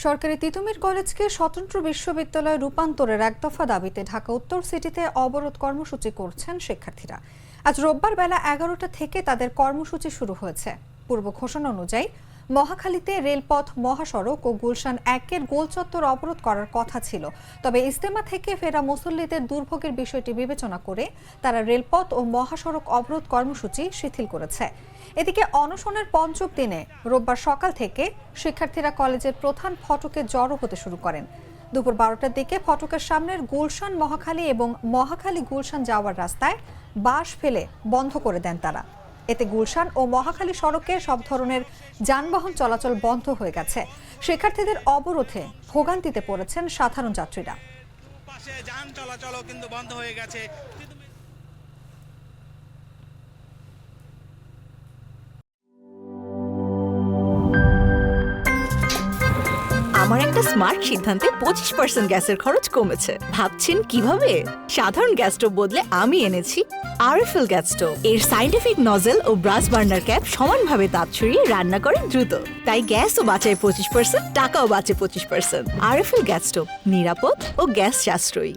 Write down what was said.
সরকারি তিতুমির কলেজকে স্বতন্ত্র বিশ্ববিদ্যালয়ে রূপান্তরের এক দফা দাবিতে ঢাকা উত্তর সিটিতে অবরোধ কর্মসূচি করছেন শিক্ষার্থীরা। আজ রোববার বেলা 11টা থেকে তাদের কর্মসূচি শুরু হয়েছে। পূর্ব ঘোষণা অনুযায়ী মহাখালীতে রেলপথ, মহাসড়ক ও গুলশান 1-এর গোল চত্বর অবরোধ করার কথা ছিল, তবে ইজতেমা থেকে ফেরা মুসল্লিদের দুর্ভোগের বিষয়টি বিবেচনা করে তারা রেলপথ ও মহাসড়ক অবরোধ কর্মসূচি শিথিল করেছে। এদিকে অনশনের পঞ্চম দিনে রোববার সকাল থেকে শিক্ষার্থীরা কলেজের প্রধান ফটকে জড়ো হতে শুরু করেন। দুপুর 12টার দিকে ফটকের সামনের গুলশান মহাখালী এবং মহাখালী গুলশান যাওয়ার রাস্তায় বাঁশ ফেলে বন্ধ করে দেন তারা। এতে গুলশান ও মহাখালী সড়কে সব ধরনের যানবাহন চলাচল বন্ধ হয়ে গেছে। শিক্ষার্থীদের অবরোধে ভোগান্তিতে পড়েছেন সাধারণ যাত্রীরা। যান চলাচলও কিন্তু বন্ধ হয়ে গেছে। আমার একটা স্মার্ট সিদ্ধান্তে 25% গ্যাসের খরচ কমেছে। ভাবছেন কিভাবে? সাধারণ গ্যাস স্টোভ বদলে আমি এনেছি আরএফএল গ্যাস স্টোভ। এর সাইন্টিফিক নজল ও ব্রাস বার্নার ক্যাপ সমানভাবে তাপ ছড়িয়ে রান্না করে দ্রুত, তাই গ্যাসও বাঁচায় 25%, টাকাও বাঁচে 25%। আরএফএল গ্যাস স্টোভ নিরাপদ ও গ্যাস সাশ্রয়ী।